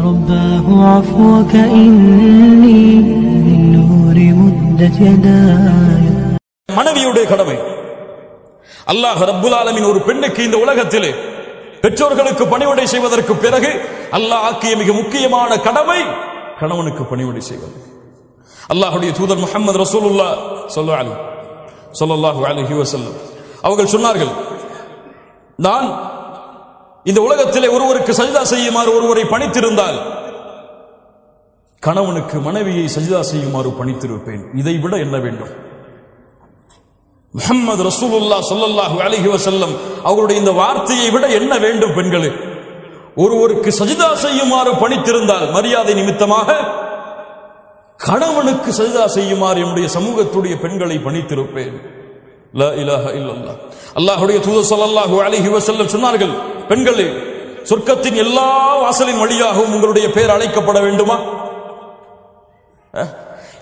رباه عفوك إني للنور مدت يداي. மனைவியுடைய கடமை. அல்லாஹ் ரப்புல் ஆலமீன் ஒரு பெண்ணுக்கு இந்த உலகத்திலே பெற்றோர்களுக்கு பணிவிடை செய்வதற்கு பிறகு அல்லாஹ் ஆக்கிய மிக முக்கியமான கடமை கணவனுக்கு பணிவிடை செய்வது. அல்லாஹ்வுடைய தூதர் முஹம்மது ரசூலுல்லாஹ் ஸல்லல்லாஹு அலைஹி வஸல்லம் அவர்கள் சொன்னார்கள், நான் இந்த உலகத்திலே ஒருவருக்கு சஜ்தா செய்யுமாறு ஒருவரை பணித்திருந்தால் கணவனுக்கு மனைவியை சஜ்தா செய்யுமாறு பணித்திருப்பேன். இதை விட என்ன வேண்டும்? முஹம்மது ரசூலுல்லாஹ் ஸல்லல்லாஹு அலைஹி வஸல்லம் அவருடைய இந்த வார்த்தையை விட என்ன வேண்டும்? பெண்களே, ஒருவருக்கு சஜ்தா செய்யுமாறு பணித்திருந்தால் மரியாதை நிமித்தமாக கணவனுக்கு சஜ்தா செய்யுமாறு என்னுடைய சமூகத்துடைய பெண்களை பணித்திருப்பேன். லா இலாஹ இல்லல்லாஹ். அல்லாஹ்வுடைய தூதர் ஸல்லல்லாஹு அலைஹி வஸல்லம் சொன்னார்கள், பெண்களே, சொர்க்கத்தின் எல்லா வாசலின் வழியாகவும் உங்களுடைய பெயர் அழைக்கப்பட வேண்டுமா?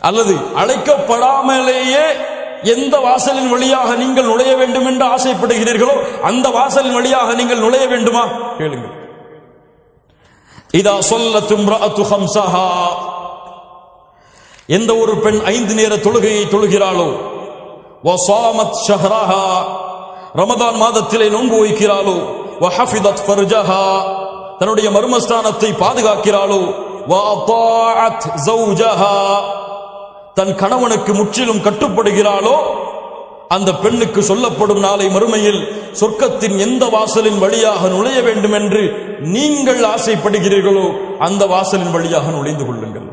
அல்லது அழைக்கப்படாமலேயே எந்த வாசலின் வழியாக நீங்கள் நுழைய வேண்டும் என்று ஆசைப்படுகிறீர்களோ அந்த வாசலின் வழியாக நீங்கள் நுழைய வேண்டுமா? கேளுங்கள். இதா ஸல்லத் இம்ரஅத்து ஹம்ஸஹா, எந்த ஒரு பெண் 5 நேர தொழுகையை தொழுகிறாளோ, வஸாமத் ஷஹ்ரஹா, ரமதான் மாதத்திலே நோன்பு வைக்கிறாளோ, வஹஃபிதத் ஃபர்ஜஹா, தன்னுடைய மர்மஸ்தானத்தை பாதுகாக்கிறாளோ, வஅதாஅத் ஸௌஜஹா, தன் கணவனுக்கு முற்றிலும் கட்டுப்படுகிறாளோ, அந்த பெண்ணுக்கு சொல்லப்படும் நாளை மறுமையில் சொர்க்கத்தின் எந்த வாசலின் வழியாக நுழைய வேண்டும் என்று நீங்கள் ஆசைப்படுகிறீர்களோ அந்த வாசலின் வழியாக நுழைந்து கொள்ளுங்கள்.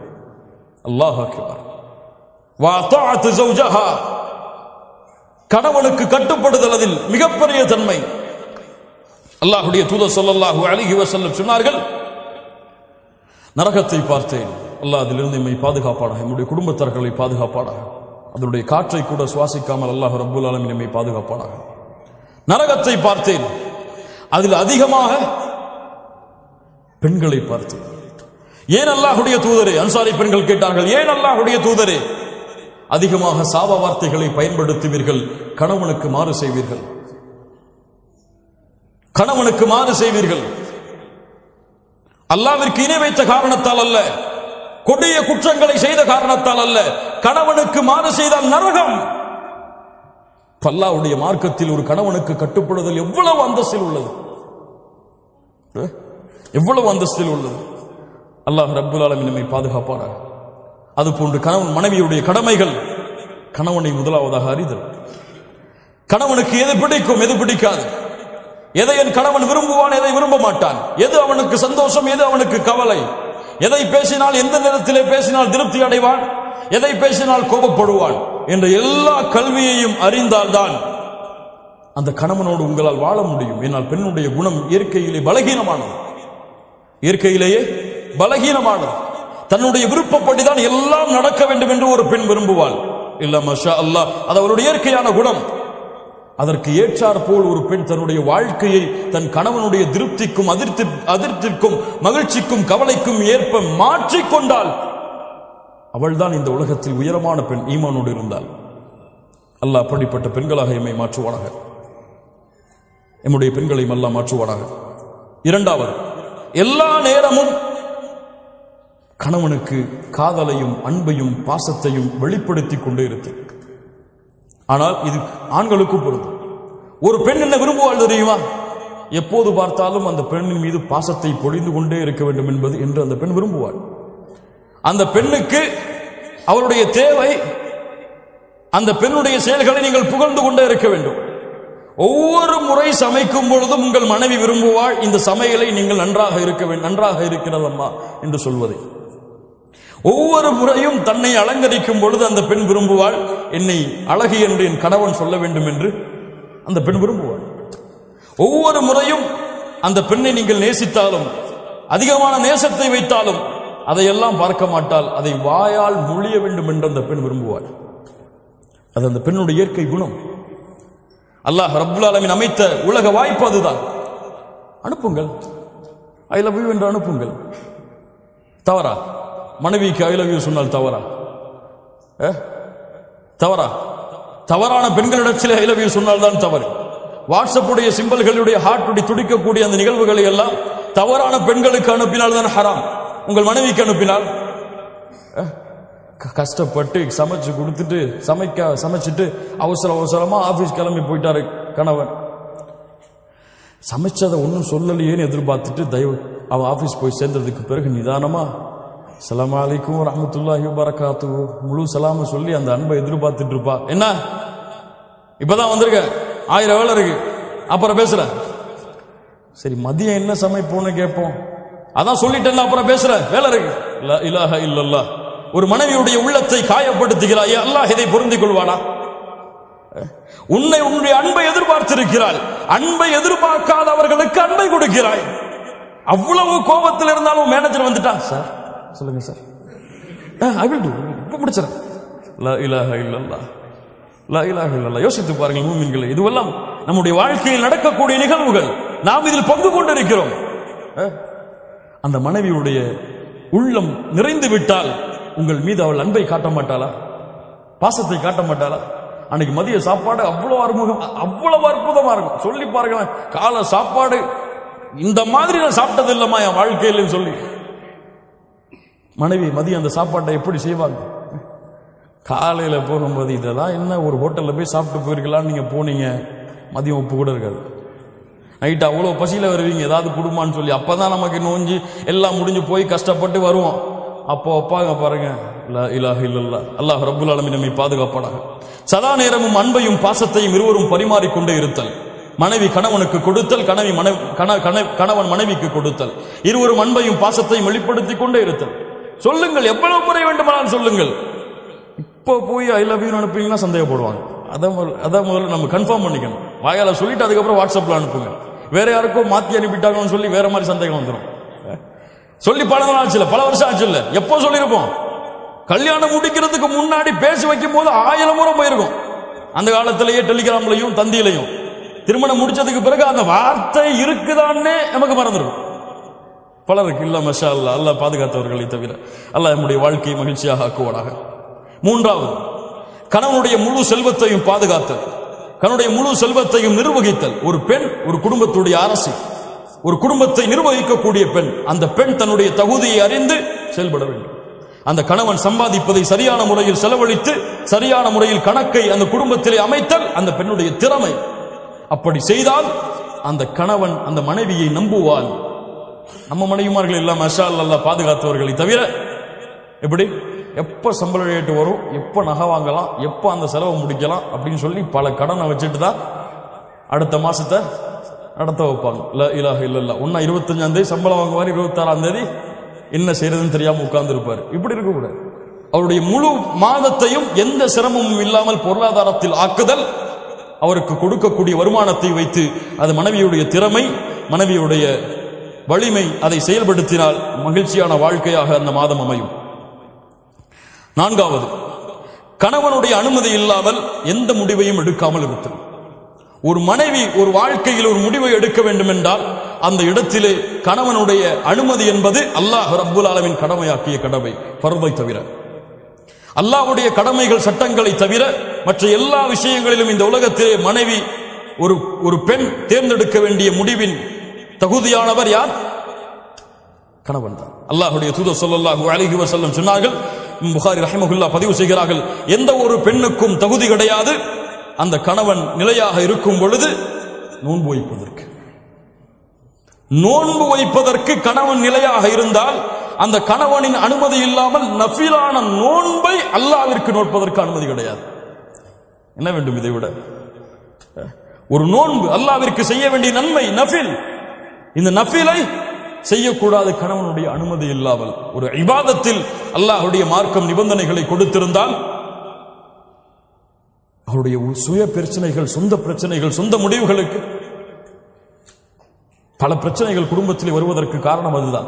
அல்லாஹ் அக்பர். வஅதாஅத் ஸௌஜஹா, கணவனுக்கு கட்டுப்படுதல் அதில் மிகப்பெரிய தன்மை. அல்லாஹ்வுடைய தூதர் ஸல்லல்லாஹு அலைஹி வஸல்லம் சொன்னார்கள், நரகத்தை பார்த்தேன், அல்லாஹ் அதிலிருந்து நம்மை பாதுகாப்பானாக, நம்முடைய குடும்பத்தார்களை பாதுகாப்பானாக, அதனுடைய காற்றை கூட சுவாசிக்காமல் அல்லாஹ் ரப்புல் ஆலமீன் நம்மை பாதுகாப்பானாக. நரகத்தை பார்த்தேன், அதில் அதிகமாக பெண்களை பார்த்தேன். ஏன் அல்லாஹ்வுடைய தூதரே? அன்சாரி பெண்கள் கேட்டார்கள், ஏன் அல்லாஹ்வுடைய தூதரே அதிகமாக சாப வார்த்தைகளை பயன்படுத்துவீர்கள், கணவனுக்கு மாறு செய்வீர்கள், கணவனுக்கு மாறு செய்வீர்கள்? அல்லாஹ்விற்கு இணை வைத்த காரணத்தால் அல்ல, கொடிய குற்றங்களை செய்த காரணத்தால் அல்ல, கணவனுக்கு மாறு செய்தால் நரகம். அல்லாஹ்வுடைய மார்க்கத்தில் ஒரு கணவனுக்கு கட்டுப்படுதல் எவ்வளவு அந்தஸ்தில் உள்ளது, எவ்வளவு அந்தஸ்தில் உள்ளது. அல்லாஹ் ரப்புல் ஆலமீன் நம்மை பாதுகாப்பானாக. அதுபோன்று கணவன் மனைவியுடைய கடமைகள், கணவனை முதலாவதாக அறிதல். கணவனுக்கு எது பிடிக்கும், எது பிடிக்காது, எதை என் கணவன் விரும்புவான், எதை விரும்ப மாட்டான், எது அவனுக்கு சந்தோஷம், எது அவனுக்கு கவலை, எதை பேசினால் எந்த நேரத்திலே பேசினால் திருப்தி அடைவான், எதை பேசினால் கோபப்படுவான் என்ற எல்லா கல்வியையும் அறிந்தால்தான் அந்த கணவனோடு உங்களால் வாழ முடியும். ஏனால் பெண்ணுடைய குணம் இயற்கையிலே பலகீனமானது, இயற்கையிலேயே பலகீனமானது. தன்னுடைய விருப்பப்படிதான் எல்லாம் நடக்க வேண்டும் என்று ஒரு பெண் விரும்புவாள். இல்ல மாஷா அல்லாஹ், அது அவருடைய இயற்கையான குணம். அதற்கு ஏற்றார் போல் ஒரு பெண் தன்னுடைய வாழ்க்கையை தன் கணவனுடைய திருப்திக்கும் அதிர்ப்திக்கும் மகிழ்ச்சிக்கும் கவலைக்கும் ஏற்ப மாற்றிக்கொண்டால் அவள்தான் இந்த உலகத்தில் உயரமான பெண், ஈமானோடு இருந்தால். அல்லாஹ் அப்படிப்பட்ட பெண்களாக எம்மை மாற்றுவானாக, எம்முடைய பெண்களையும் அல்லாஹ் மாற்றுவானாக. இரண்டாவது, எல்லா நேரமும் கணவனுக்கு காதலையும் அன்பையும் பாசத்தையும் வெளிப்படுத்திக் கொண்டே இருக்கு. ஆனால் இது ஆண்களுக்கும் பொருந்தும். ஒரு பெண் என்ன விரும்புவாள் தெரியுமா? எப்போது பார்த்தாலும் அந்த பெண்ணின் மீது பாசத்தை பொழிந்து கொண்டே இருக்க வேண்டும் என்பது என்று அந்த பெண் விரும்புவாள். அந்த பெண்ணுக்கு அவருடைய தேவை, அந்த பெண்ணுடைய செயல்களை நீங்கள் புகழ்ந்து கொண்டே இருக்க வேண்டும். ஒவ்வொரு முறை சமைக்கும் பொழுதும் உங்கள் மனைவி விரும்புவாள், இந்த சமையலை நீங்கள் நன்றாக இருக்கிறதம்மா என்று சொல்வதை. ஒவ்வொரு முறையும் தன்னை அலங்கரிக்கும் பொழுது அந்த பெண் விரும்புவாள், என்னை அழகு என்று என் கணவன் சொல்ல வேண்டும் என்று அந்த பெண் விரும்புவாள். ஒவ்வொரு முறையும் அந்த பெண்ணை நீங்கள் நேசித்தாலும், அதிகமான நேசத்தை வைத்தாலும் அதையெல்லாம் பார்க்க மாட்டால், அதை வாயால் மொழிய வேண்டும் என்று அந்த பெண் விரும்புவாள். அது அந்த பெண்ணுடைய இயற்கை குணம். அல்லாஹ் ரப்புல் ஆலமீன் அமைத்த உலக வாய்ப்பு அதுதான். அனுப்புங்கள், ஐ லவ் யூ என்று அனுப்புங்கள். தவறா? மனைவிக்கு ஐ லவ் யூ சொன்னால் தவறா? தவறா? தவறான பெண்களிடத்தில் ஐ லவ் யூ சொன்னால் தான் தவறு. வாட்ஸ்அப்புடைய சிம்பல்களுடைய ஹார்ட்டுடைய துடிக்கக்கூடிய அந்த நிகழ்வுகளை எல்லாம் தவறான பெண்களுக்கு அனுப்பினால் தான் ஹராம். உங்கள் மனைவிக்கு அனுப்பினால் கஷ்டப்பட்டு சமைச்சு கொடுத்துட்டு சமைச்சிட்டு அவசரமா ஆபீஸ் கிளம்பி போயிட்டாரு கணவன். சமைச்சதை ஒன்றும் சொல்லலையேன்னு எதிர்பார்த்துட்டு அவன் ஆபீஸ் போய் சேர்ந்ததுக்கு பிறகு நிதானமா அஸ்ஸலாமு அலைக்கும் வரஹ்மத்துல்லாஹி வபரகாத்துஹு முழு சலாம சொல்லி அந்த அன்பை எதிர்பார்த்துட்டு இருப்பா. என்ன இப்பதான் வந்திருக்க, 1000 வேலை இருக்கு, அப்புறம் பேசுற. சரி மதியம் என்ன சமைப்போன்னு கேட்போம். அதான் சொல்லிட்டேன் அப்புறம் பேசுற, வேலை இருக்கு. லா இலாஹ இல்லல்லாஹ். ஒரு மனைவியுடைய உள்ளத்தை காயப்படுத்துகிறாய், அல்லாஹ் இதை பொருந்திக் கொள்வானா? உன்னுடைய அன்பை எதிர்பார்த்திருக்கிறாள், அன்பை எதிர்பார்க்காதவர்களுக்கு அன்பை கொடுக்கிறாய். அவ்வளவு கோபத்தில் இருந்தாலும் மேனேஜர் வந்துட்டா, சார் சொல்லுங்க சார், ஐ வில் டு, இப்ப முடிச்சிடறேன். லா இலாஹ இல்லல்லாஹ், லா இலாஹ இல்லல்லாஹ். யோசித்து பாருங்கள் மூமின்களே, இதுவெல்லாம் நம்முடைய வாழ்க்கையில் நடக்கக்கூடிய நிகழ்வுகள். நாம் இதில் பங்கு கொண்டிருக்கிறோம். அந்த மனைவியுடைய உள்ளம் நிறைந்து விட்டால் உங்கள் மீது அவள் அன்பை காட்ட மாட்டாளா, பாசத்தை காட்ட மாட்டாளா? அன்னைக்கு மதிய சாப்பாடு அவ்வளவு அற்புதமா இருக்கும். சொல்லி பாருங்க, கால சாப்பாடு இந்த மாதிரி நான் சாப்பிட்டது இல்லம்மா என் வாழ்க்கையில சொல்லி மனைவி மதியம் அந்த சாப்பாட்டை எப்படி செய்வாங்க? காலையில போகும்போது இதெல்லாம் என்ன, ஒரு ஹோட்டல்ல போய் சாப்பிட்டு போயிருக்கலாம்னு நீங்க போனீங்க, மதியம் உப்பு கூட இருக்காது. நைட்டு அவ்வளோ பசியில வருவீங்க, ஏதாவது குடும்பம்னு சொல்லி. அப்பதான் நமக்கு நோஞ்சி எல்லாம் முடிஞ்சு போய் கஷ்டப்பட்டு வருவோம். அப்போ அப்பாங்க பாருங்க, லா இலாஹ இல்லல்லாஹ். அல்லாஹ் ரப்புல் ஆலமீன் நம்மை பாதுகாப்பானாக. சதா நேரமும் அன்பையும் பாசத்தையும் இருவரும் பரிமாறிக்கொண்டே இருத்தல். மனைவி கணவனுக்கு கொடுத்தல், கணவன் மனைவிக்கு கொடுத்தல். இருவரும் அன்பையும் பாசத்தையும் வெளிப்படுத்திக் கொண்டே இருத்தல். சொல்லுங்கள், எவ்வளவு முறை வேண்டுமானாலும் சொல்லுங்கள். இப்போ போய் ஐ லவ் யூ அனுப்புவீங்கன்னா சந்தேகப்படுவாங்க. அதான் முதல்ல நம்ம கன்ஃபார்ம் பண்ணிக்கணும். வாயால சொல்லிட்டு அதுக்கப்புறம் வாட்ஸ்அப்ல அனுப்புங்க. வேற யாருக்கோ மாத்தி அனுப்பிட்டாங்கன்னு சொல்லி வேற மாதிரி சந்தேகம் வந்துடும். சொல்லி பல நாள் ஆச்சு, பல வருஷம் ஆச்சு இல்ல, எப்போ சொல்லியிருப்போம்? கல்யாணம் முடிக்கிறதுக்கு முன்னாடி பேசி வைக்கும் போது 1000 முறை போயிருக்கும். அந்த காலத்திலேயே டெலிகிராம்லையும் தந்தியிலையும். திருமணம் முடிச்சதுக்கு பிறகு அந்த வார்த்தை இருக்குதான்னே நமக்கு மறந்துடும். பலருக்கு இல்ல. மஷா அல்லாஹ், அல்லாஹ் பாதுகாத்தவர்களை தவிர. அல்லாஹ் நம்முடைய வாழ்க்கையை மகிழ்ச்சியாக ஆக்குவானாக. மூன்றாவது, கணவனுடைய முழு செல்வத்தையும் பாதுகாத்தல், கணவனுடைய முழு செல்வத்தையும் நிர்வகித்தல். ஒரு பெண் ஒரு குடும்பத்துடைய அரசி, ஒரு குடும்பத்தை நிர்வகிக்கக்கூடிய பெண். அந்த பெண் தன்னுடைய தகுதியை அறிந்து செயல்பட வேண்டும். அந்த கணவன் சம்பாதிப்பதை சரியான முறையில் செலவழித்து சரியான முறையில் கணக்கை அந்த குடும்பத்திலே அமைத்தல் அந்த பெண்ணுடைய திறமை. அப்படி செய்தால் அந்த கணவன் அந்த மனைவியை நம்புவான். நம்ம மனைவிமார்கள் எல்லாம் மஷா அல்லாஹ் பாதுகாத்தவர்களை தவிர எப்படி எப்ப சம்பள ரேட்டு வரும், எப்ப நகை வாங்கலாம், எப்ப அந்த செலவை முடிக்கலாம் அப்படின்னு சொல்லி பல கடனை வச்சுட்டு தான் அடுத்த மாசத்தை நடத்த வைப்பாங்க. லா இலாஹ இல்லல்லாஹ். 25ஆம் தேதி சம்பளம் வாங்குவார், 26ஆம் தேதி என்ன செய்யறதுன்னு தெரியாம உட்கார்ந்து இருப்பாரு. இப்படி இருக்கக்கூடாது. அவருடைய முழு மாதத்தையும் எந்த சிரமமும் இல்லாமல் பொருளாதாரத்தில் ஆக்குதல், அவருக்கு கொடுக்கக்கூடிய வருமானத்தை வைத்து அது மனைவியுடைய திறமை, மனைவியுடைய வலிமை, அதை செயல்படுத்தினால் மகிழ்ச்சியான வாழ்க்கையாக அந்த மாதம் அமையும். நான்காவது, கணவனுடைய அனுமதி இல்லாமல் எந்த முடிவையும் எடுக்காமல் இருத்தல். ஒரு மனைவி ஒரு வாழ்க்கையில் ஒரு முடிவை எடுக்க வேண்டும் என்றால் அந்த இடத்திலே கணவனுடைய அனுமதி என்பது அல்லாஹ் ரப்புல் ஆலமீன் கடமையாக்கிய கடமை, ஃபர்தை தவிர. அல்லாஹ்வுடைய கடமைகள் சட்டங்களை தவிர மற்ற எல்லா விஷயங்களிலும் இந்த உலகத்திலே மனைவி ஒரு பெண் தேர்ந்தெடுக்க வேண்டிய முடிவின் தகுதியானவர் யார்? கணவன் தான். அல்லாஹ்வுடைய தூதர் ஸல்லல்லாஹு அலைஹி வஸல்லம் சொன்னார்கள், புகாரி ரஹிமஹுல்லாஹ் பதிவு செய்கிறார்கள், எந்த ஒரு பெண்ணுக்கும் தகுதி கிடையாது அந்த கணவன் நிலையாக இருக்கும் பொழுது நோன்பு வைப்பதற்கு. நோன்பு வைப்பதற்கு கணவன் நிலையாக இருந்தால் அந்த கணவனின் அனுமதி இல்லாமல் நஃபிலான நோன்பை அல்லாஹ்விற்கு நோற்பதற்கு அனுமதி கிடையாது. என்ன வேண்டும் இதை விட? ஒரு நோன்பு அல்லாஹ்விற்கு செய்ய வேண்டிய நன்மை நஃபில். இந்த நஃபிலை செய்யக்கூடாது கணவனுடைய அனுமதி இல்லாமல். ஒரு இபாதத்தில் அல்லாஹ்வுடைய மார்க்கம் நிபந்தனைகளை கொடுத்திருந்தால் அவருடைய சுய பிரச்சனைகள், சொந்த பிரச்சனைகள், சொந்த முடிவுகளுக்கு பல பிரச்சனைகள் குடும்பத்தில் வருவதற்கு காரணம் அதுதான்.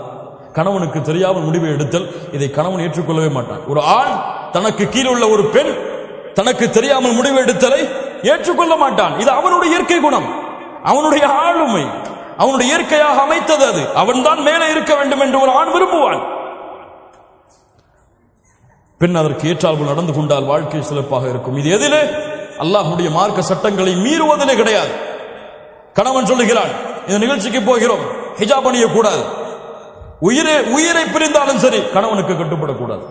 கணவனுக்கு தெரியாமல் முடிவை எடுத்தல், இதை கணவன் ஏற்றுக்கொள்ளவே மாட்டான். ஒரு ஆண் தனக்கு கீழே உள்ள ஒரு பெண் தனக்கு தெரியாமல் முடிவு எடுத்தலை ஏற்றுக்கொள்ள மாட்டான். இது அவனுடைய இயற்கை குணம், அவனுடைய ஆளுமை, அவனுடைய இயற்கையாக அமைத்தது. அது அவன் தான் மேலே இருக்க வேண்டும் என்று ஒரு ஆண் விரும்புவான். பெண் அதற்கு ஏற்றால் நடந்து கொண்டால் வாழ்க்கை சிறப்பாக இருக்கும். இது எதிலே? அல்லாஹ்வுடைய மார்க்க சட்டங்களை மீறுவதிலே கிடையாது. கணவன் சொல்லுகிறான், இந்த நிகழ்ச்சிக்கு போகிறோம், ஹிஜாப் அணியக்கூடாது. உயிரை பிரிந்தாலும் சரி கணவனுக்கு கட்டுப்படக்கூடாது.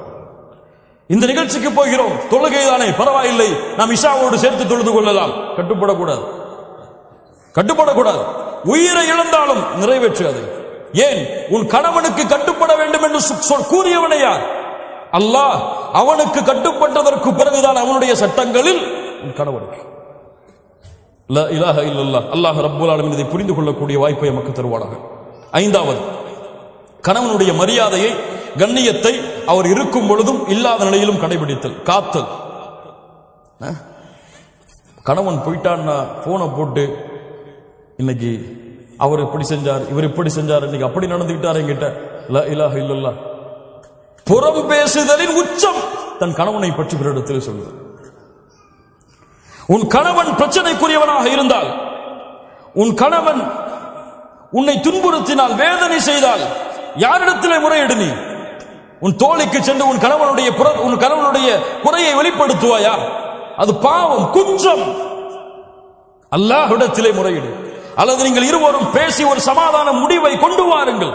இந்த நிகழ்ச்சிக்கு போகிறோம், தொழுகை தானே பரவாயில்லை, நாம் இஷாவோடு சேர்த்து தொழுது கொள்ளலாம். கட்டுப்படக்கூடாது. உயிரை இழந்தாலும் நிறைவேற்று அதை. ஏன்? உன் கணவனுக்கு கட்டுப்பட வேண்டும் என்று கூறியவனை யார்? அல்லாஹ். அவனுக்கு கட்டுப்பட்டதற்கு பிறகுதான் அவனுடைய சட்டங்களில் உன் கணவனுக்கு. லா இலாஹ இல்லல்லாஹ். அல்லாஹ் ரப்பல் ஆலமீன் இதை புரிந்து கொள்ளக்கூடிய வாய்ப்பை நமக்கு தருவானாக. ஐந்தாவது, கணவனுடைய மரியாதையை, கண்ணியத்தை அவர் இருக்கும் பொழுதும் இல்லாத நிலையிலும் கடைபிடித்தல், காத்தல். கணவன் போயிட்டான்னா போனை போட்டு இன்னைக்கு அவர் இப்படி செஞ்சார், இவர் இப்படி செஞ்சார், இன்னைக்கு அப்படி நடந்துகிட்டார் என்கிட்ட. லா இலாஹ இல்லல்லாஹ். புறம் பேசுதலின் உச்சம் தன் கணவனை பற்றி பிறரிடத்தில் சொல்வது. உன் கணவன் பிரச்சனைக்குரியவனாக இருந்தால், உன் கணவன் உன்னை துன்புறுத்தினால், வேதனை செய்தால், யாரிடத்திலே முறையிடு? நீ உன் தோழிக்கு சென்று உன் கணவனுடைய குறையை வெளிப்படுத்துவாயா? அது பாவம், குற்றம். அல்லாஹ்விடத்திலே முறையிடு. அல்லது நீங்கள் இருவரும் பேசி ஒரு சமாதான முடிவை கொண்டு வாருங்கள்.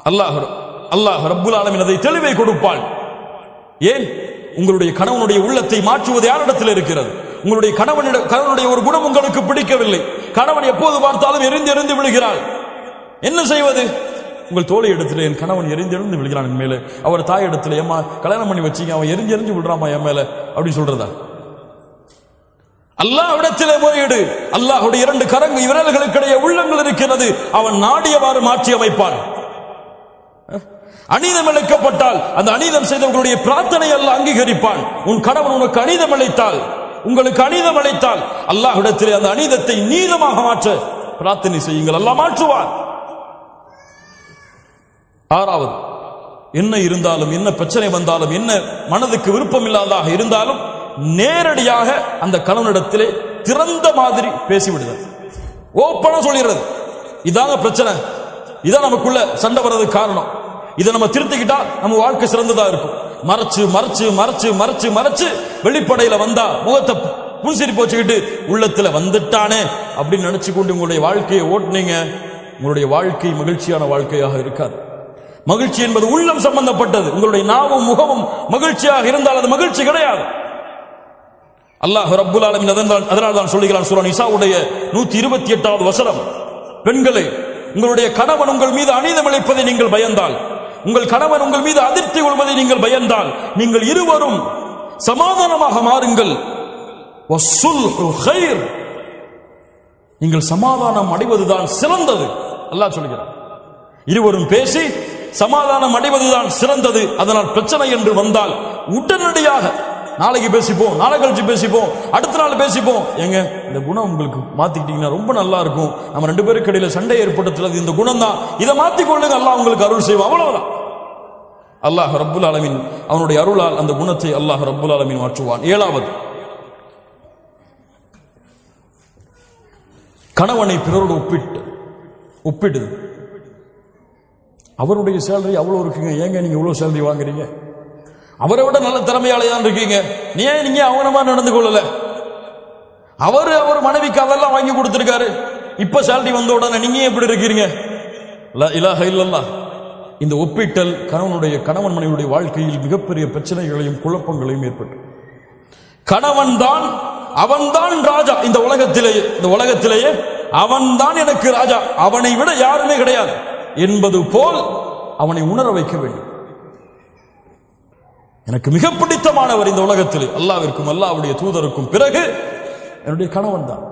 அல்லாஹ் ரப்புல் ஆலமீன் அதை தெளிவை கொடுப்பாள். ஏன்? உங்களுடைய கணவனுடைய உள்ளத்தை மாற்றுவது யாரிடத்தில் இருக்கிறது? உங்களுடைய கணவனுடைய ஒரு குணம் உங்களுக்கு பிடிக்கவில்லை. கணவன் எப்போது பார்த்தாலும் எரிந்து விழுகிறாள். என்ன செய்வது? உங்கள் தோழி இடத்துல, என் கணவன் எரிந்து விழுகிறான் என் மேல, அவர் தாய் இடத்துல, ஏமா கல்யாணம் பண்ணி வச்சீங்க, அவன் எரிஞ்சு விடுறாமா என் மேல அப்படின்னு சொல்றதா? அல்லாஹ்விடத்திலே முறையீடு. அல்லாஹ்வுடைய 2 விரல்களுக்கிடையே உள்ளங்கள் இருக்கிறது. அவன் நாடியவாறு மாற்றி அமைப்பான். அநீதம் இழைக்கப்பட்டால் அந்த அநீதம் செய்தவர்களுடைய பிரார்த்தனை அல்லாஹ் அங்கீகரிப்பான். உன் கணவன் உனக்கு அநீதம் இழைத்தால், உங்களுக்கு அநீதம் இழைத்தால், அல்லாஹ்விடத்திலே அந்த அநீதத்தை நீதமாக மாற்ற பிரார்த்தனை செய்யுங்கள், அல்லாஹ் மாற்றுவான். ஆறாவது, என்ன இருந்தாலும், என்ன பிரச்சனை வந்தாலும், என்ன மனதுக்கு விருப்பம் இல்லாததாக இருந்தாலும் நேரடியாக அந்த கணவனிடத்திலே திறந்த மாதிரி பேசிவிடுதல், ஓப்பனா சொல்லிடுறது. இதாங்க பிரச்சனை, இதான் நமக்குள்ள சண்டை வர்றதுக்கு காரணம், இதை நம்ம திருத்திக்கிட்டா நம்ம வாழ்க்கை சிறந்ததா இருக்கும். மறைச்சு மறைச்சு மறைச்சு மறைச்சு மறைச்சு வெளிப்படையில வந்தா முகத்தை புன்சிரி போச்சுக்கிட்டு உள்ளத்துல வந்துட்டானே அப்படின்னு நினைச்சு கொண்டு உங்களுடைய வாழ்க்கையை ஓட்டுனீங்க, உங்களுடைய வாழ்க்கை மகிழ்ச்சியான வாழ்க்கையாக இருக்காது. மகிழ்ச்சி என்பது உள்ளம் சம்பந்தப்பட்டது. உங்களுடைய நாவும் முகமும் மகிழ்ச்சியாக இருந்தால் அது மகிழ்ச்சி கிடையாது. அல்லாஹ் ரப்புல் ஆலமீன் அதனால் தான் சொல்லுகிறான் சூரா நிசாவுடைய 128வது வசனம், பெண்களே, உங்களுடைய கணவன் உங்கள் மீது அநீதம் இழைப்பதை நீங்கள் பயந்தால், உங்கள் கணவன் உங்கள் மீது அதிர்ச்சி கொள்வதை நீங்கள் பயந்தால், நீங்கள் இருவரும் சமாதானமாக மாறுங்கள். வஸ்ஸுல்ஹு கைர், நீங்கள் சமாதானம் அடைவதுதான் சிறந்தது. அல்லாஹ் சொல்கிறார், இருவரும் பேசி சமாதானம் அடைவதுதான் சிறந்தது. அதனால் பிரச்சனை என்று வந்தால் உடனடியாக நாளைக்கு பேசிப்போம், நாளை கழிச்சு பேசிப்போம், அடுத்த நாள் பேசிப்போம். ஏங்க இந்த குணம் உங்களுக்கு மாத்திக்கிட்டீங்கன்னா ரொம்ப நல்லா இருக்கும். நம்ம 2 பேருக்கு இடையில சண்டை ஏற்படுத்துறது இந்த குணம் தான், இதை மாத்திக்கொள்ளுங்க, அல்லாஹ் உங்களுக்கு அருள் செய்வோம். அவ்வளவுதான். அல்லாஹ் ரப்புல் ஆலமீன் அவனுடைய அருளால் அந்த குணத்தை அல்லாஹ் ரப்புல் ஆலமீன் மாற்றுவான். 7வது, கணவனை பிறரோடு ஒப்பிடுது. அவருடைய சேலரி அவ்வளவு இருக்குங்க, ஏங்க நீங்க இவ்வளவு சேலரி வாங்குறீங்க? அவரை விட நல்ல திறமையாளையான் இருக்கீங்க, நீங்க அவனமா நடந்து கொள்ளல? அவர் மனைவிக்கு அதெல்லாம் வாங்கி கொடுத்திருக்காரு, இப்ப சேலரி வந்த உடனே நீங்க எப்படி இருக்கிறீங்க? லா இலாஹ இல்லல்லாஹ். இந்த ஒப்பீட்டல் கணவன் மனைவியுடைய வாழ்க்கையில் மிகப்பெரிய பிரச்சனைகளையும் குழப்பங்களையும் ஏற்பட்டு, அவன்தான் ராஜா இந்த உலகத்திலேயே அவன்தான் எனக்கு ராஜா, அவனை விட யாருமே கிடையாது என்பது போல் அவனை உணர வைக்க வேண்டும். எனக்கு மிக பிடித்தமானவர் இந்த உலகத்தில் அல்லாஹ்விற்கும் அல்லாஹ்வுடைய தூதருக்கும் பிறகு என்னுடைய கணவன் தான்.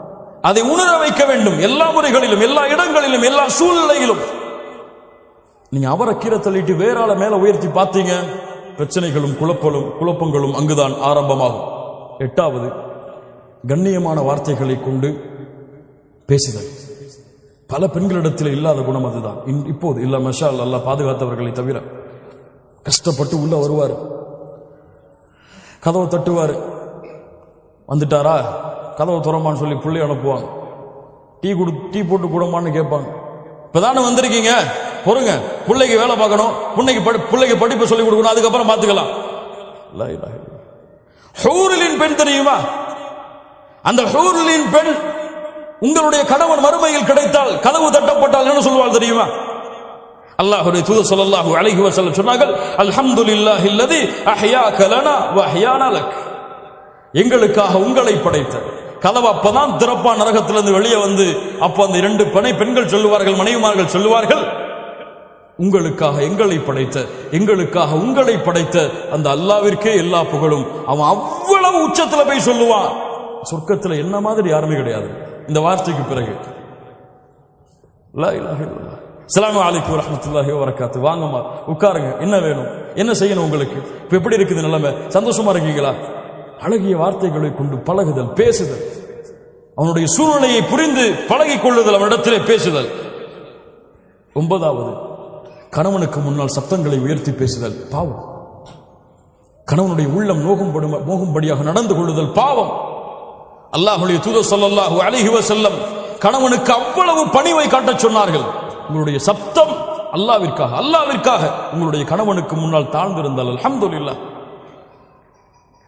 அதை உணர வைக்க வேண்டும். எல்லா முறைகளிலும், எல்லா இடங்களிலும், எல்லா சூழ்நிலையிலும். நீங்க அவரை கீழே தள்ளிட்டு வேற ஆளை மேல உயர்த்தி பார்த்தீங்க, பிரச்சனைகளும் குழப்பங்களும் அங்குதான் ஆரம்பமாகும். 8வது, கண்ணியமான வார்த்தைகளை கொண்டு பேசுதல். பல பெண்களிடத்தில் இல்லாத குணம் அதுதான். இப்போது இல்ல, மஷா அல்லாஹ் பாதுகாத்தவர்களை தவிர. கஷ்டப்பட்டு உள்ள வருவார், கதவை தட்டுவார், வந்துட்டாரா கதவை துறமான்னு சொல்லி பிள்ளை அனுப்புவாங்க. டீ போட்டு கூடமான்னு கேட்பாங்க. இப்பதானே வந்திருக்கீங்க, பொறுங்க, பிள்ளைக்கு வேலை பார்க்கணும், பிள்ளைக்கு படிப்பு சொல்லி கொடுக்கணும், அதுக்கப்புறம் பார்த்துக்கலாம். ஹூரிலின் பெண் தெரியுமா? அந்த ஹூரிலின் பெண் உங்களுடைய கணவன் மறுமையில் கிடைத்தால், கதவு தட்டப்பட்டால் என்ன சொல்வாள் தெரியுமா? அல்லாஹ்வுடைய தூதர் ஸல்லல்லாஹு அலைஹி வஸல்லம் சொன்னார்கள், அல்ஹம்துலில்லாஹில்லதி அஹ்யாக லனா வ அஹ்யானா லக். எங்களுக்காக உங்களை படைத்த கதவு அப்பதான் திறப்பா நரகத்திலிருந்து வெளியே வந்து, அப்ப அந்த இரண்டு பெண்கள் சொல்லுவார்கள், மனைவிமார்கள் சொல்லுவார்கள், உங்களுக்காக எங்களை படைத்த, எங்களுக்காக உங்களை படைத்த அந்த அல்லாஹ்விற்கே எல்லா புகழும். அவன் அவ்வளவு உச்சத்துல போய் சொல்லுவான். சொர்க்கத்துல என்ன மாதிரி யாருமே கிடையாது இந்த வார்த்தைக்கு பிறகு. லா இலாஹ இல்லல்லாஹ். அஸ்ஸலாமு அலைக்கும் வரஹ்மத்துல்லாஹி வபரகாத்துஹு. வாங்கம்மா உட்காருங்க, என்ன வேணும், என்ன செய்யணும் உங்களுக்கு, இப்ப எப்படி இருக்குது நிலைமை, சந்தோஷமா இருக்கீங்களா? அழகிய வார்த்தைகளை கொண்டு பழகுதல், பேசுதல், அவனுடைய சூழ்நிலையை புரிந்து பழகிக் கொள்ளுதல், அவனிடத்திலே பேசுதல். 9வது, கணவனுக்கு முன்னால் சப்தங்களை உயர்த்தி பேசுதல் பாவம். கணவனுடைய உள்ளம் நோகும்படியாக நடந்து கொள்ளுதல் பாவம். அல்லாஹ்வுடைய தூதர் ஸல்லல்லாஹு அலைஹி வஸல்லம் கணவனுக்கு அவ்வளவு பணிவை காட்டச் சொன்னார்கள். உங்களுடைய சப்தம் அல்லாஹ்விற்காக, அல்லாஹ்விற்காக உங்களுடைய கணவனுக்கு முன்னால் தாழ்ந்திருந்தால் அல்ஹம்துலில்லாஹ்.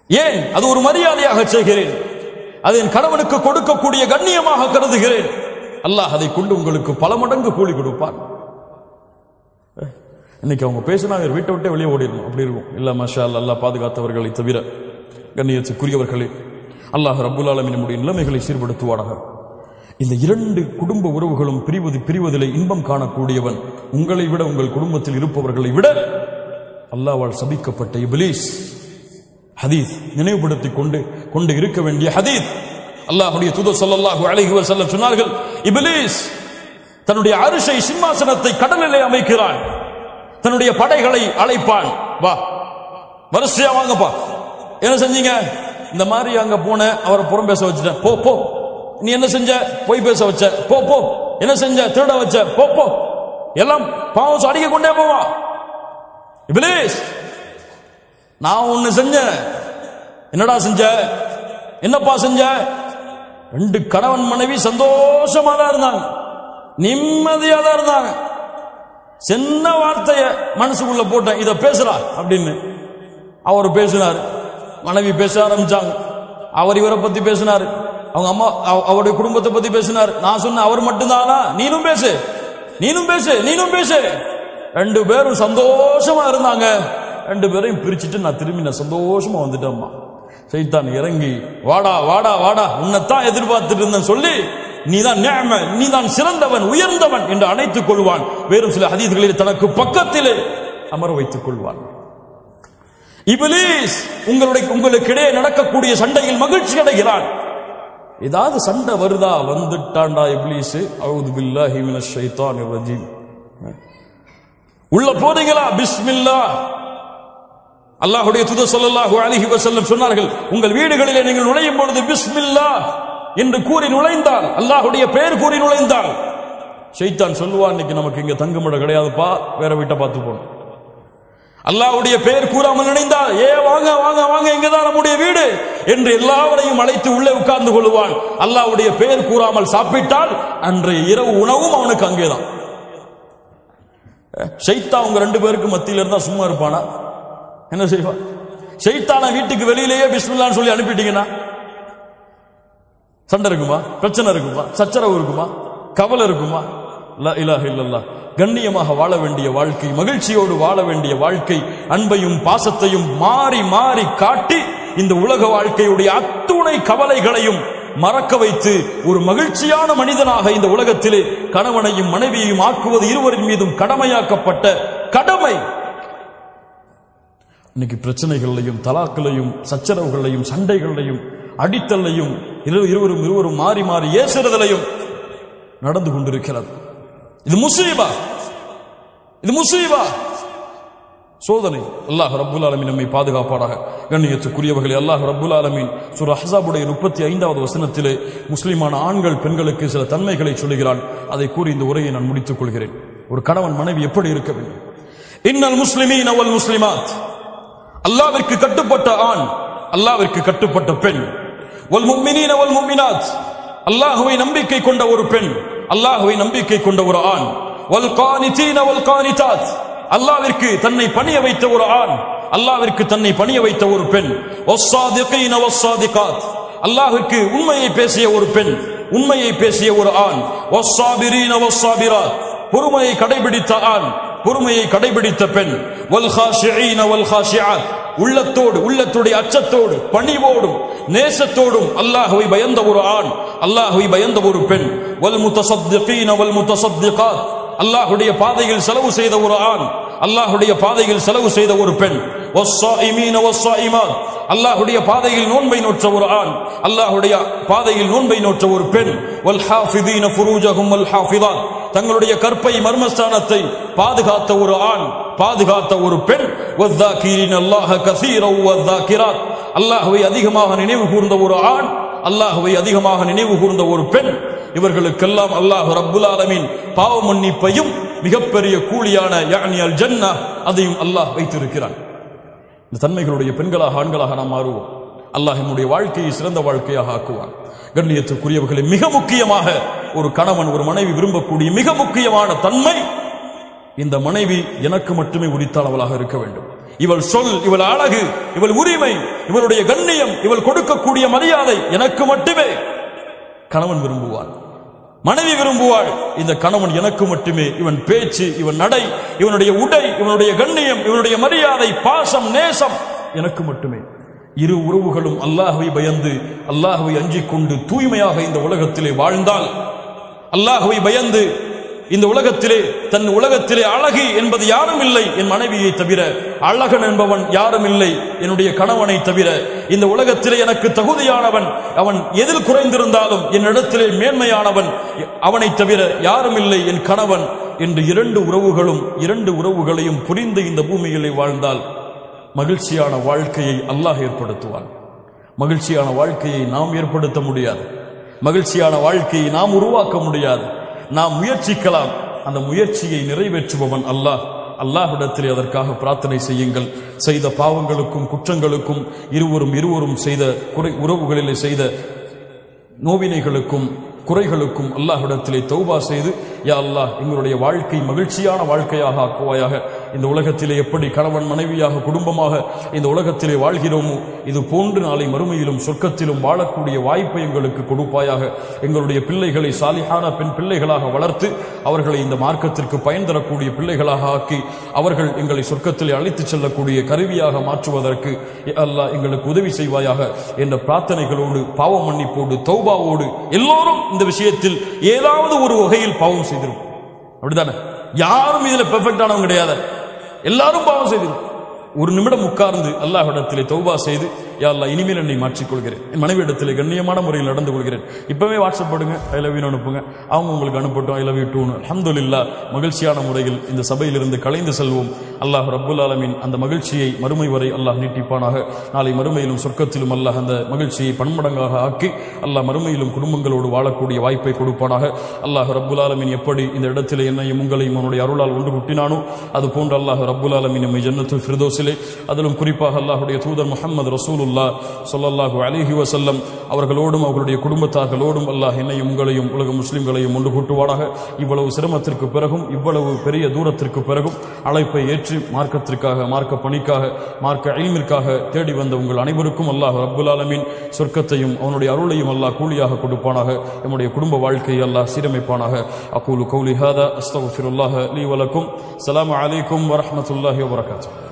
ஏன்? அது ஒரு மரியாதையாக செய்கிறேன், அது என் கணவனுக்கு கொடுக்கக்கூடிய கண்ணியமாக கருதுகிறேன். அல்லாஹ் அதை கொண்டு உங்களுக்கு பல மடங்கு கூலி கொடுப்பார். இன்னைக்கு அவங்க பேசினா வீட்டை விட்டே வெளியே ஓடிடணும், அப்படி இருக்கும். இல்ல மாஷா அல்லாஹ், அல்லாஹ் பாதுகாத்தவர்களை தவிர கண்ணியத்துக்குரியவர்களே, அல்லாஹ் ரப்புல் ஆலமீன் நம்முடைய நிலைமைகளை சீர்படுத்துவானாக. இந்த 2 குடும்ப உறவுகளும் பிரிவதிலே இன்பம் காணக்கூடியவன் உங்களை விட, உங்கள் குடும்பத்தில் இருப்பவர்களை விட அல்லாஹ்வால் சபிக்கப்பட்ட இப்லீஸ். ஹதீஸ் நினைவுபடுத்திக் கொண்டு இருக்க வேண்டிய ஹதீஸ். அல்லாஹ்வுடைய தூதர் ஸல்லல்லாஹு அலைஹி வஸல்லம் சொன்னார்கள், இப்லீஸ் தன்னுடைய அரிசை சிம்மாசனத்தை கடலிலே அமைக்கிறான், தன்னுடைய படைகளை அழைப்பான், வா வரிசையா வாங்கப்பா, என்ன செஞ்சீங்க, இந்த மாதிரி அங்க போன, அவரை புறம் பேச வச்சுட்டேன், போ போ, நீ என்ன செஞ்ச, போய் பேச வச்ச, போ போ, என்ன செஞ்ச, திருட வச்ச, போ போ, எல்லாம் பாவம் அடிக்க கொண்டே போவா. இப்லீஸ், நான் ஒன்னு செஞ்சேன், என்னடா செஞ்ச, என்னப்பா செஞ்ச? 2 கணவன் மனைவி சந்தோஷமா தான் இருந்தாங்க, நிம்மதியா தான் இருந்தாங்க. சின்ன வார்த்தைய மனசுக்குள்ள போட்டேன், இத பேசுறா அப்படின்னு. அவர் பேசினார், மனைவி பேச ஆரம்பிச்சாங்க. அவர் இவரை பத்தி பேசினார், அவங்க அம்மா அவருடைய குடும்பத்தை பத்தி பேசினார். நான் சொன்ன, அவர் மட்டும்தானா, நீனும் பேசு, நீனும் பேசு, நீனும் பேசு. 2 பேரும் சந்தோஷமா இருந்தாங்க. 2 பேரையும் பிரிச்சுட்டு நான் திரும்பி சந்தோஷமா வந்துட்டேம்மா. சைத்தான் இறங்கி, வாடா வாடா வாடா, உன்னைத்தான் எதிர்பார்த்துட்டு இருந்தேன் சொல்லி, நீதான் நிஅம, நீதான் சிறந்தவன், உயர்ந்தவன் என்று அணைத்துக் கொள்வான். வேறும் சில ஹதீஸ்களில் தனக்கு பக்கத்திலே அமர வைத்துக் கொள்வான். இப்லீஸ் உங்களுக்கிடையே நடக்கக்கூடிய சண்டையில் மகிழ்ச்சி அடைகிறான். ஏதாவது சண்டை வருதா, வந்துட்டான்டா இப்லீஸ், அஊது பில்லாஹி மினஷ் ஷைத்தானிர் ரஜீம். உள்ள போறீங்களா, பிஸ்மில்லாஹ். அல்லாஹ்வுடைய தூதர் ஸல்லல்லாஹு அலைஹி வஸல்லம் சொன்னார்கள், உங்கள் வீடுகளிலே நீங்கள் நுழையும் பொழுது பிஸ்மில்லாஹ் என்று கூறி நுழைந்தால், அல்லாஹ்வுடைய பெயர் கூறி நுழைந்தால், ஷைத்தான் சொல்லுவான், இன்னைக்கு நமக்கு இங்க தங்குமிடம் கிடையாதுப்பா, வேற வீட்டை பார்த்து போகணும். அல்லாஹ்வுடைய பெயர் கூறாமல் நினைந்தால், வாங்க வாங்க வாங்க, இங்கதான் நம்முடைய வீடு என்று எல்லாவரையும் அழைத்து உள்ளே உட்கார்ந்து கொள்வான். அல்லாஹ்வுடைய பெயர் கூறாமல் சாப்பிட்டால் அன்றைய இரவு உணவும் அவனுக்கு அங்கேதான். ஷைத்தான் உங்க 2 பேருக்கு மத்தியில இருந்தா சும்மா இருப்பானா? என்ன செய்வான்? ஷைத்தான வீட்டுக்கு வெளியிலேயே பிஸ்மில்லான்னு சொல்லி அனுப்பிட்டீங்கன்னா சண்டை இருக்குமா, பிரச்சனை இருக்குமா, சச்சரவு இருக்குமா, கவலை இருக்குமா? லா இலாஹ இல்லல்லாஹ். கண்ணியமாக வாழ வேண்டிய வாழ்க்கை, மகிழ்ச்சியோடு வாழ வேண்டிய வாழ்க்கை, அன்பையும் பாசத்தையும் மாறி மாறி காட்டி இந்த உலக வாழ்க்கையுடைய அத்துணை கவலைகளையும் மறக்க வைத்து ஒரு மகிழ்ச்சியான மனிதனாக இந்த உலகத்திலே கணவனையும் மனைவியையும் ஆக்குவது இருவரின் மீதும் கடமையாக்கப்பட்ட கடமை. இன்னைக்கு பிரச்சனைகளையும், தலாக்களையும், சச்சரவுகளையும், சண்டைகளையும், அடித்தலையும், இருவரும் மாறி மாறி ஏசுறதிலையும் நடந்து கொண்டிருக்கிறது. இது முசீபா, இது முசீபா, சோதனை. அல்லாஹ் ரப்புல் ஆலமீன் நம்மை பாதுகாப்பாராக. கண்ணியத்துக்குரியவர்களே, அல்லாஹ் ரப்புல் ஆலமீன் சூரா அஹ்ஸாபுடைய 35வது வசனத்திலே முஸ்லிமான ஆண்கள் பெண்களுக்கு சில தன்மைகளை சொல்லுகிறான். அதை கூறி இந்த உரையை நான் முடித்துக் கொள்கிறேன். ஒரு கணவன் மனைவி எப்படி இருக்க வேண்டும்? இன்னல் முஸ்லிமீன வல் முஸ்லிமாத், அல்லாஹ்விற்கு கட்டுப்பட்ட ஆண், அல்லாஹ்விற்கு கட்டுப்பட்ட பெண். வல் முஃமினீன வல் முஃமினாத், அல்லாஹ்வை நம்பிக்கை கொண்ட ஒரு பெண், அல்லாஹ்வை நம்பிக்கை கொண்ட ஒரு ஆண். வல் கானிதீன வல் கானிதாத், அல்லாஹ்விற்கு தன்னை பணிய வைத்த ஒரு ஆண், அல்லாஹ்விற்கு தன்னை பணிய வைத்த ஒரு பெண். வஸ்ஸாதிகீன வஸ்ஸாதிகாத், அல்லாஹ்விற்கு உண்மையை பேசிய ஒரு பெண். உண்மையை பேசிய ஒரு ஆண், வஸ்ஸாபிரீன வஸ்ஸாபிராத், பொறுமையை கடைபிடித்த ஆண், பொறுமையை கடைபிடித்த பெண், வல் காஷிஈன வல் காஷிஆத், உள்ளத்தோடு உள்ளத்துடைய அச்சத்தோடு பணிவோடும் நேசத்தோடும் அல்லாஹ்வை பயந்த ஒரு ஆண், அல்லாஹ்வை பயந்த ஒரு பெண், வல் முத்தஸத்திகீன வல் முத்தஸத்திகாத், அல்லாஹ்வுடைய பாதையில் செலவு செய்த ஒரு ஆண், அல்லாஹ்வுடைய பாதையில் செலவு செய்த ஒரு பெண், வஸ்ஸாயிமீன வஸ்ஸாயிமாத், அல்லாஹ்வுடைய பாதையில் நோன்பை நோற்ற ஒரு ஆண், அல்லாஹ்வுடைய பாதையில் நோன்பை நோற்ற ஒரு பெண், வல் ஹாஃபிதீன ஃபுரூஜஹும் வல் ஹாஃபிதாத், தங்களுடைய கற்பை மர்மஸ்தானத்தை பாதுகாத்த ஒரு ஆண், பாதுகாத்த ஒரு பெண், வஸ்ஸாகிரீன அல்லாஹ கஸீரன் வஸ்ஸாகிராத், அல்லாஹ்வை அதிகமாக நினைவு கூர்ந்த ஒரு ஆண், அல்லாஹ்வை அதிகமாக நினைவு கூர்ந்த ஒரு பெண். இவர்களுக்கெல்லாம் அல்லாஹ் ரப்புல் ஆலமீன் பாவ மன்னிப்பையும் மிகப்பெரிய கூலியான யானி அல் ஜன்னah அதையும் அல்லாஹ் வைத்திருக்கிறான். இந்த தன்மைகளுடைய பெண்களாக ஆண்களாக நாம் மாறுவோம். அல்லாஹ் நம்முடைய வாழ்க்கையை சிறந்த வாழ்க்கையாக ஆக்குவான். கண்ணியத்துக்குரியவர்களை, மிக முக்கியமாக ஒரு கணவன் ஒரு மனைவி விரும்பக்கூடிய மிக முக்கியமான தன்மை, இந்த மனைவி எனக்கு மட்டுமே உரித்தானவளாக இருக்க வேண்டும். இவள் சொல், இவள் அழகு, இவள் உரிமை, இவளுடைய கண்ணியம், இவள் கொடுக்கக்கூடிய மரியாதை எனக்கு மட்டுமே கணவன் விரும்புவான், மனைவி விரும்புவாள். இந்த கணவன் எனக்கு மட்டுமே, இவன் பேச்சு, இவன் நடை, இவனுடைய உடை, இவனுடைய கண்ணியம், இவனுடைய மரியாதை, பாசம், நேசம் எனக்கு மட்டுமே. இரு உறவுகளும் அல்லாஹ்வை பயந்து அல்லாஹ்வை அஞ்சிக் கொண்டு தூய்மையாக இந்த உலகத்திலே வாழ்ந்தால், அல்லாஹ்வை பயந்து இந்த உலகத்திலே தன் உலகத்திலே அழகி என்பது யாரும் இல்லை என் மனைவியை தவிர, அழகன் என்பவன் யாரும் இல்லை என்னுடைய கணவனை தவிர, இந்த உலகத்திலே எனக்கு தகுதியானவன், அவன் எதில் குறைந்திருந்தாலும் என்னிடத்திலே மேன்மையானவன் அவனை தவிர யாரும் இல்லை என் கணவன் என்று இரண்டு உறவுகளையும் புரிந்து இந்த பூமியிலே வாழ்ந்தால் மகிழ்ச்சியான வாழ்க்கையை அல்லாஹ் ஏற்படுத்துவான். மகிழ்ச்சியான வாழ்க்கையை நாம் ஏற்படுத்த முடியாது, மகிழ்ச்சியான வாழ்க்கையை நாம் உருவாக்க முடியாது. நாம் முயற்சிக்கலாம், அந்த முயற்சியை நிறைவேற்றுபவன் அல்லாஹ். அல்லாஹ்விடத்திலே அதற்காக பிரார்த்தனை செய்யுங்கள். செய்த பாவங்களுக்கும் குற்றங்களுக்கும் இருவரும் செய்த உறவுகளிலே செய்த நோவினைகளுக்கும் குறைகளுக்கும் அல்லாஹ்விடத்திலே தௌபா செய்து, யா அல்லாஹ் எங்களுடைய வாழ்க்கை மகிழ்ச்சியான வாழ்க்கையாக ஆக்குவாயாக. இந்த உலகத்திலே எப்படி கணவன் மனைவியாக குடும்பமாக இந்த உலகத்திலே வாழ்கிறோமோ இது போன்று நாளை மறுமையிலும் சொர்க்கத்திலும் வாழக்கூடிய வாய்ப்பை எங்களுக்கு கொடுப்பாயாக. எங்களுடைய பிள்ளைகளை சாலிஹான பெண் பிள்ளைகளாக வளர்த்து அவர்களை இந்த மார்க்கத்திற்கு பயன் தரக்கூடிய பிள்ளைகளாக ஆக்கி அவர்கள் எங்களை சொர்க்கத்திலே அழைத்துச் செல்லக்கூடிய கருவியாக மாற்றுவதற்கு அல்லாஹ் எங்களுக்கு உதவி செய்வாயாக என்ற பிரார்த்தனைகளோடு, பாவ மன்னிப்போடு, தௌபாவோடு, எல்லோரும் இந்த விஷயத்தில் ஏதாவது ஒரு வகையில் பாவம் செய்திருக்கும். அப்படித்தானே? யாரும் இதுல பெர்ஃபெக்ட் ஆனவங்க கிடையாது, எல்லாரும் பாவம் செய்திருக்கும். ஒரு நிமிடம் உட்கார்ந்து அல்லாஹ்விடத்திலே தௌபா செய்து, யா அல்லாஹ் இனிமேல் என்னை மாற்றிக்கொள்கிறேன், என் மனைவி இடத்திலே கண்ணியமான முறையில் நடந்து கொள்கிறேன். இப்பவே வாட்ஸ்அப் பண்ணுங்க, ஐ லவ் யூ அனுப்புங்க, அவங்க உங்களுக்கு அனுப்பட்டும், ஐ லவ் யூ டூ. அல்ஹம்துலில்லாஹ், மகிழ்ச்சியான முறையில் இந்த சபையிலிருந்து கலைந்து செல்வோம். அல்லாஹ் ரப்புல் ஆலமீன் அந்த மகிழ்ச்சியை மறுமை வரை அல்லாஹ் நீட்டிப்பானாக. நாளை மறுமையிலும் சொர்க்கத்திலும் அல்லாஹ் அந்த மகிழ்ச்சியை பன்மடங்காக ஆக்கி அல்லாஹ் மறுமையிலும் குடும்பங்களோடு வாழக்கூடிய வாய்ப்பை கொடுப்பானாக. அல்லாஹ் ரப்புல் ஆலமீன் எப்படி இந்த இடத்திலே என்னையும் உங்களையும் அவனுடைய அருளால் ஒன்று கூட்டினானோ அது போன்று அல்லாஹ் ரப்புல் ஆலமீன் நம்மை ஜன்னத்துல் ஃபிர்தௌஸிலே, அதிலும் குறிப்பாக அல்லாஹ்வுடைய தூதர் முஹம்மது ரசூலுல்லாஹ் ஸல்லல்லாஹு அலைஹி வஸல்லம் அவர்களோடும் அவர்களுடைய குடும்பத்தார்களோடும் அல்லாஹ் என்னையும் உங்களையும் உலக முஸ்லிம்களையும் ஒன்று கூட்டுவானாக. இவ்வளவு சிரமத்திற்கு பிறகும், இவ்வளவு பெரிய தூரத்திற்கு பிறகும் அழைப்பை ஏற்று மார்க்கத்திற்காக, மார்க்க பணிக்காக, மார்க்க இல்மிற்காக தேடி வந்த உங்கள் அனைவருக்கும் அல்லாஹ் ரப்புல் ஆலமீன் சொர்க்கத்தையும் அவனுடைய அருளையும் அல்லாஹ் கூலியாக கொடுப்பானாக. நம்முடைய குடும்ப வாழ்க்கையை அல்லாஹ் சீரமைப்பானாக. அகூலு கௌலி ஹாதா அஸ்தக்ஃபிருல்லாஹ லீ வ லக்கும். ஸலாமு அலைக்கும் வ ரஹ்மத்துல்லாஹி வ பரகாத்துஹு.